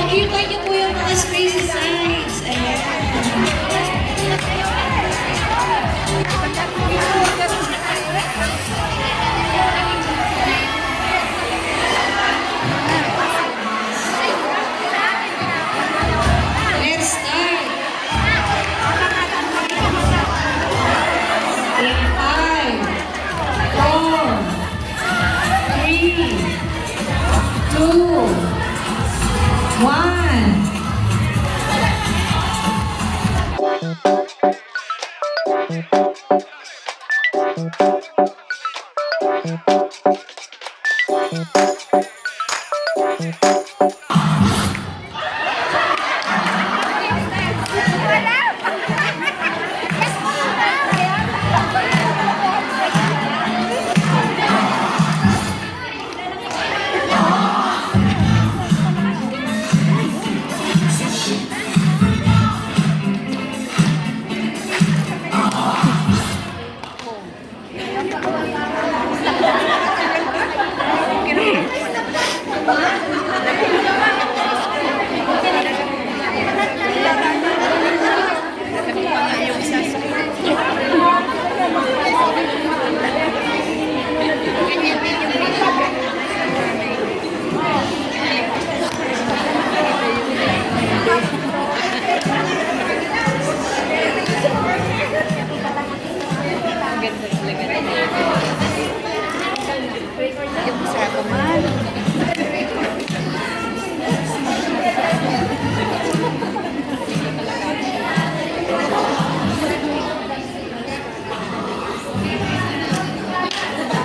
Makita niyo po yung mga space signs. Ayan. Let's start. In 5, 4, 3, 2, 1.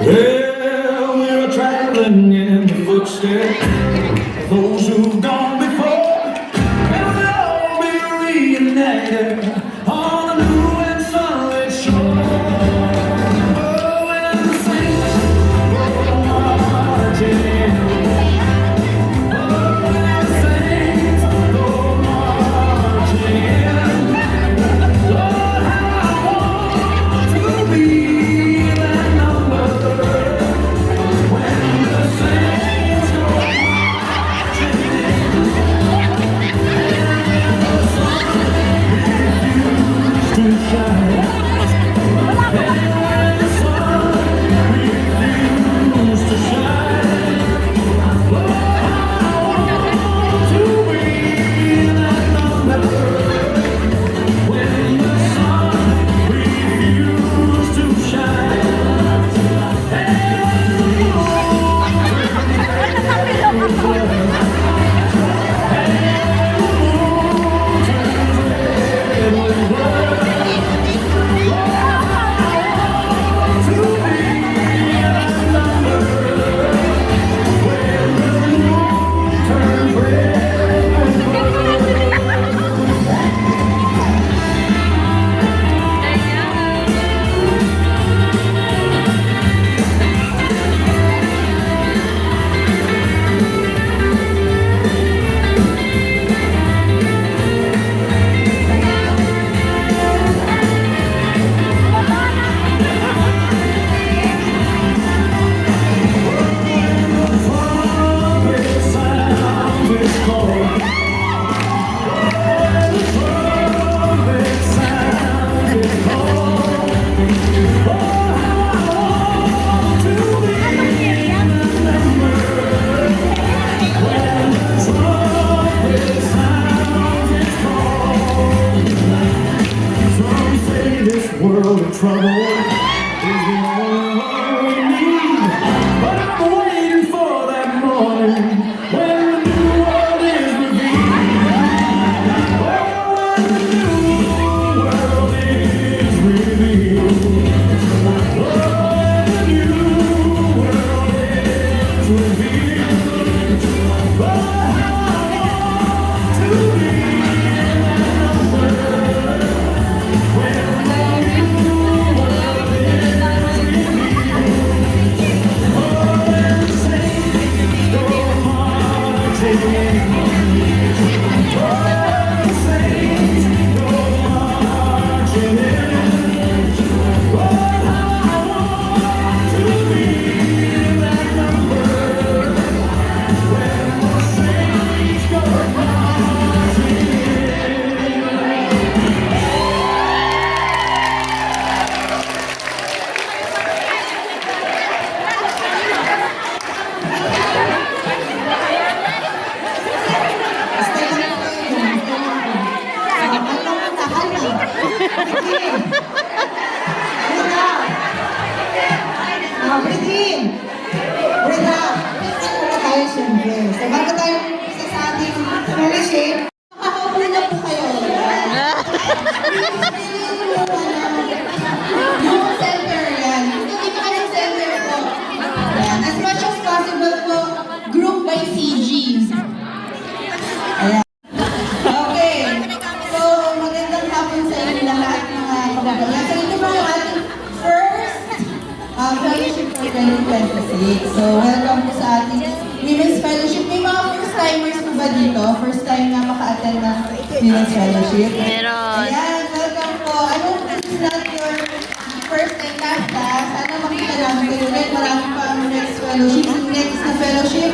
Well, we're traveling in the footsteps of those who've gone before, and we'll all be reunited on a new and sunlit shore. Oh, and the saints go marching in. Oh, and the saints go marching in. Lord, how I want to be that number. World of trouble is the only one we need. But I'm waiting for that morning when the new world is revealed. Oh, when the new world is revealed. Oh, when the new world is revealed. Oh, how I want to be that number. Go! fellowship. Makakaupo na po kayo. Yung center yan. Dito kayo sa center po. Ayan. As much as possible po, group by CG. Ayan. Okay. So, magandang hapon sa inyo lahat mga kababayan. So, ito po yung ating first fellowship for 2026. So, welcome po sa ating Women's Fellowship. May mga first-timers po ba dito? First time na maka-attend ng Women's Fellowship? Meron. Ayan, welcome po. I hope this is not your first and last. Sana makita namin kayo ulit. Marami pa ang next fellowship. Yung next na fellowship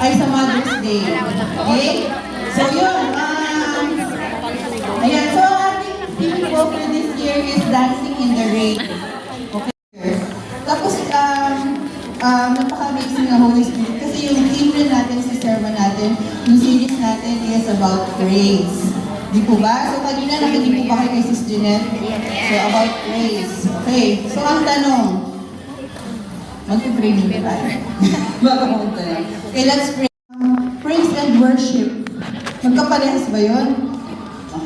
ay sa Mother's Day. Okay? So, yun. Ayan, so ang ating theme po for this year is Dancing in the Rain. Okay? Tapos, napaka-amazing na Holy Spirit. Kasi yung theme rin natin sa sermon natin, yung series natin is about praise. Di po ba? So, kanina nakinig po ba kayo kay Sis Jeanette? So, about praise. Okay. So, ang tanong, mag-pray nyo tayo. Bago mo tayo. Okay, let's pray. Praise and worship. Magkaparehas ba yun?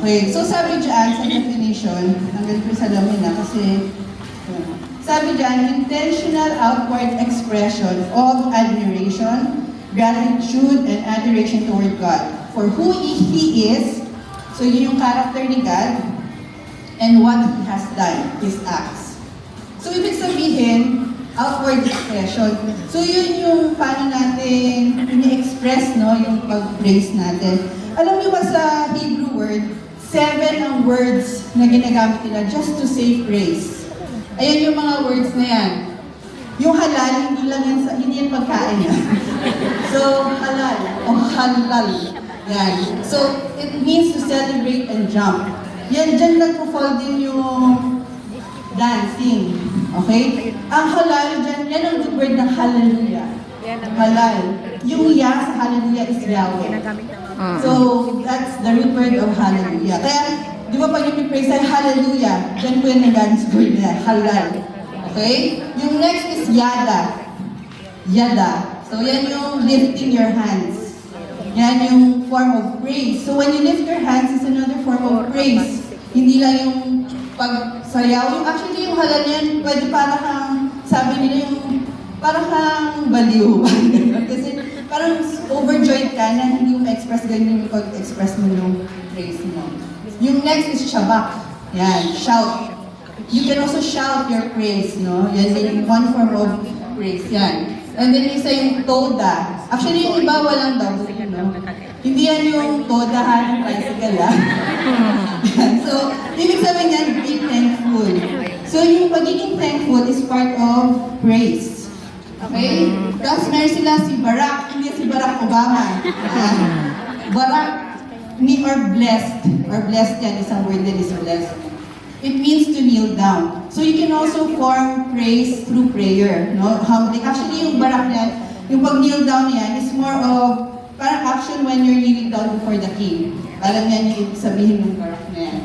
Okay. So, sabi dyan sa definition, hanggang ko sa lamin na kasi, sabi dyan, intentional outward expression of admiration, gratitude, and adoration toward God for who He is. So, yun yung character ni God and what He has done, His acts. So, ibig sabihin, outward expression. So, yun yung paano natin ini-express, no, yung pag-praise natin. Alam niyo ba sa Hebrew word, 7 ang words na ginagamit nila just to say praise. Ayan yung mga words na yan. Yung halal, hindi lang yan, hindi yan pagkain yan. So, halal o halal. Yan. So, it means to celebrate and jump. Yan, dyan nagpo-fall din yung dancing. Okay? Ang halal dyan, yan ang root word ng hallelujah. Halal. Yung ya sa hallelujah is Yahweh. So, that's the root word of hallelujah. Kaya, di ba pag yung praise ay hallelujah, dyan po yan nagaling sa word niya, halal. Okay? Yung next is yada. Yada. So, yan yung lifting your hands. Yan yung form of praise. So, when you lift your hands, is another form of praise. Hindi lang yung pagsayaw. Yung actually, yung halal yan, pwede para kang, sabi nila yung, para kang baliw. Kasi parang overjoyed ka na hindi mo ma-express ganyan yung pag-express mo yung praise mo. Yung next is shabak. Yan, shout. You can also shout your praise, no? Yan din one form of praise. Yan. And then isa yung toda. Actually, yung iba walang double, no? Hindi yan yung todahan ng tricycle, ah. So, ibig sabihin yan, be thankful. So, yung pagiging thankful is part of praise. Okay? Tapos meron sila si Barack, hindi si Barack Obama. Barack, or blessed yan, isang word din is blessed. It means to kneel down. So you can also form praise through prayer, no? Humbling. Actually, yung barak niyan, yung pag-kneel down niyan is more of parang action when you're kneeling down before the king. Parang yan yung ibig sabihin ng barak na yan.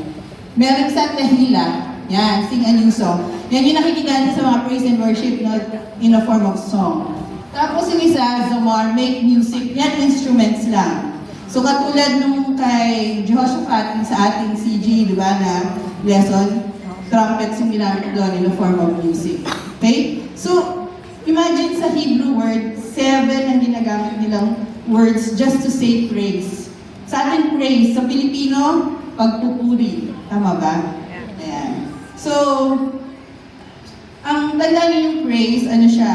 Meron sa tehila, yan, sing a new song. Yan yung nakikita natin sa mga praise and worship, no? In a form of song. Tapos yung isa, Zamar, make music. Yan, instruments lang. So katulad nung kay Jehoshaphat, yung sa ating CG, di ba, na lesson, trumpets yung ginamit doon in the form of music. Okay? So, imagine sa Hebrew word, 7 ang ginagamit nilang words just to say praise. Sa atin praise, sa Pilipino, pagpupuri. Tama ba? Ayan. So, ang tanda niyo yung praise, ano siya,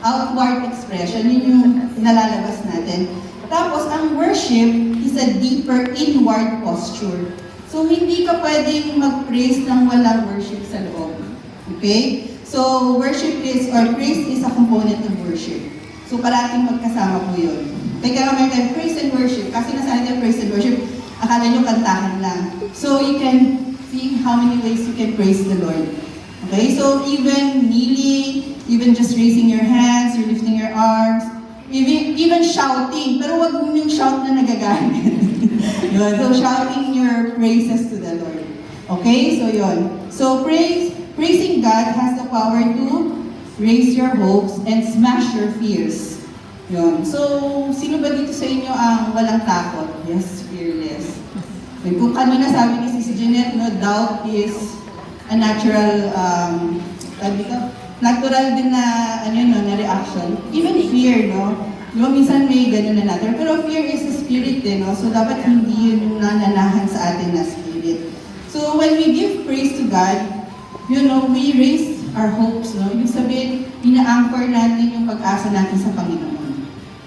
outward expression, yun yung nalalabas natin. Tapos, ang worship is a deeper inward posture. So, hindi ka pwedeng mag-praise nang walang worship sa loob. Okay? So, worship is, or praise is a component of worship. So, parating magkasama po yun. Kaya nga may time, praise and worship. Kasi nasanay tayo praise and worship, akala nyo kantahan lang. So, you can see how many ways you can praise the Lord. Okay? So, even kneeling, even just raising your hands, you're lifting your arms, even shouting, pero wag mo yung shout na nagagamit. So, shouting your praises to the Lord. Okay? So, yun. So, praising God has the power to raise your hopes and smash your fears. Yun. So, sino ba dito sa inyo ang walang takot? Yes, fearless. Okay, kung kanina sabi ni Sis Jeanette, no, doubt is a natural, natural din na, na reaction. Even fear, no? Minsan may ganun na natin. Pero fear is a spirit din, no? So, dapat hindi yun nananahan sa atin na spirit. So, when we give praise to God, we raise our hopes, no? Ibig sabihin, ina-anchor natin yung pag-asa natin sa Panginoon.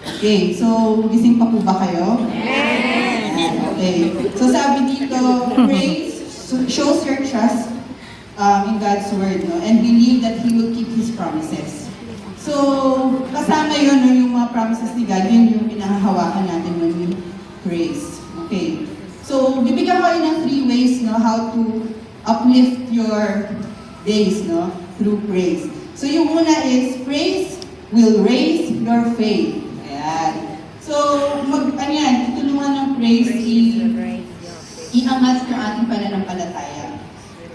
Okay, so gising pa po ba kayo? Yes! Okay. So sabi dito, praise shows your trust in God's word, no? And believe that He will keep His promises. So, kasama yun, no, yung mga promises ni God, yun yung pinahahawakan natin when we praise. Okay. So, bibigyan ko kayo ng 3 ways, no, how to uplift your days, no, through praise. So, yung una is, praise will raise your faith. Ayan. So, tutulungan ng praise, iangat yung ating pananampalataya.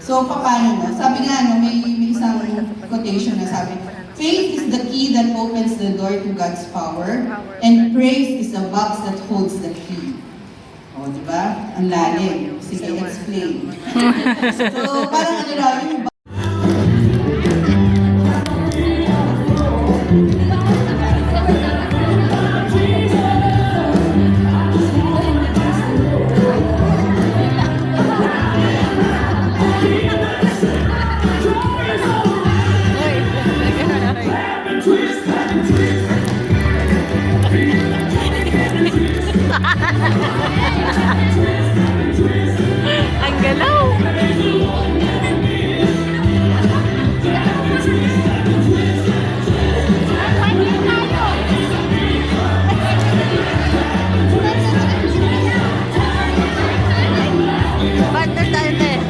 So, paano, no? Sabi nga, no, may isang quotation na sabi, faith is the key that opens the door to God's power, and praise is the box that holds the key. O, di ba? Ang lalim. Sige, explain. So, parang yung Ang galaw! Partner tayo na eh.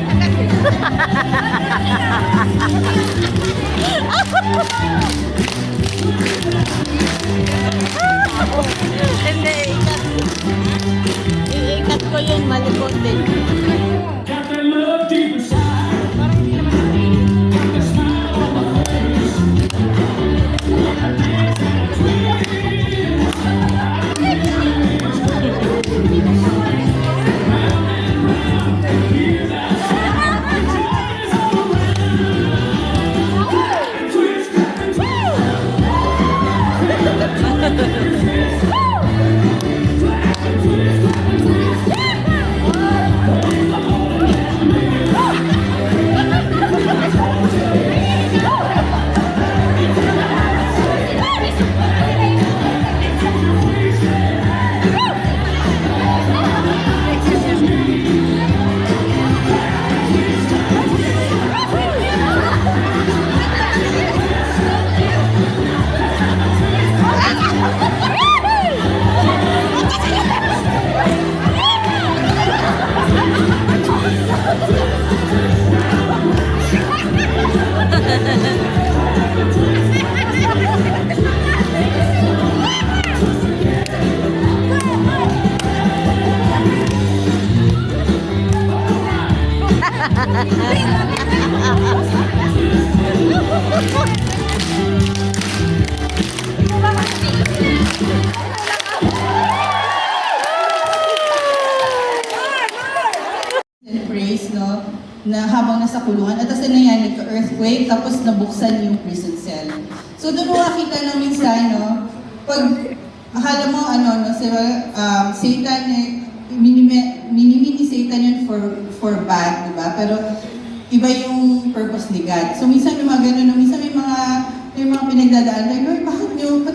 Hindi, iikat ko yun, malipot din. Got that love deep inside. Got that smile on my face. Praise, no? Na habang nasa kulungan, at tapos nangyari, nagka-earthquake, tapos nabuksan yung prison cell. So doon mo makita ng minsan, no? Pag akala mo, Satan, minimini Satan yun for bad, di ba? Pero iba yung purpose ni God. So minsan yung mga ganun, no? Minsan may mga pinagdadaanan, like, Lord, bakit nyo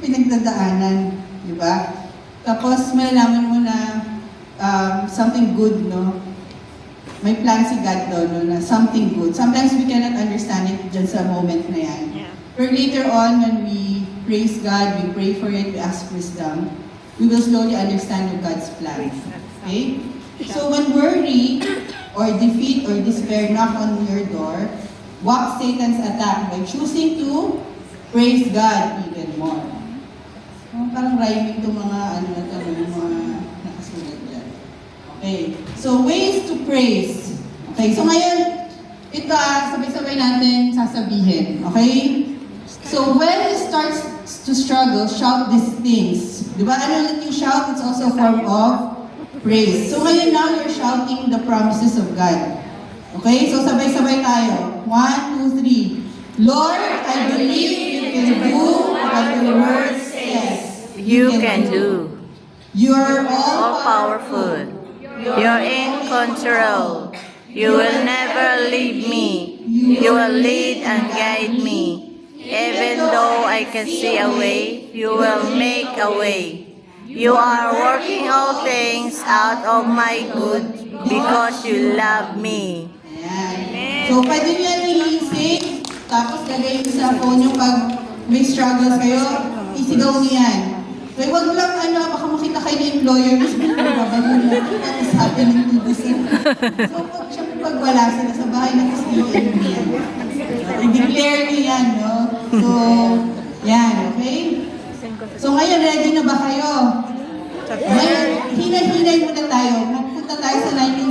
pinagdadaanan, di ba? Tapos malalaman mo na something good, no? May plan si God doon, no, na something good. Sometimes we cannot understand it dyan sa moment na yan. Yeah. But later on, when we praise God, we pray for it, we ask wisdom, we will slowly understand God's plan. Okay? So when worry or defeat or despair knock on your door, walk Satan's attack by choosing to praise God even more. Parang rhyming itong mga yung mga nakasulat dyan. Okay, so ways to praise. Okay, so ngayon, ito sabay-sabay natin sasabihin. Okay? So when it starts to struggle, shout these things. Di ba? Ano ulit yung shout? It's also a form of praise. So ngayon now, you're shouting the promises of God. Okay? So sabay-sabay tayo. 1, 2, 3. Lord, I believe you can do what your word says. You can do. You're All all powerful. You're in control. You will never leave me. You will lead and guide me. Even though I can see a way, you will make a way. You are working all things out of my good because you love me. Ayan. So, pwede nyo yan i-save, tapos lagay nyo sa phone yung pag may struggles kayo, isigaw nyo yan. So, huwag lang baka makita kayo ng employer, mas babago na, what is happening to this? So, pag wala sila sa bahay na SDN yan. I-declare nyo yan, no? So, yan, okay? So, ngayon, ready na ba kayo? Ngayon, hinay-hinay muna tayo. Magpunta tayo sa 19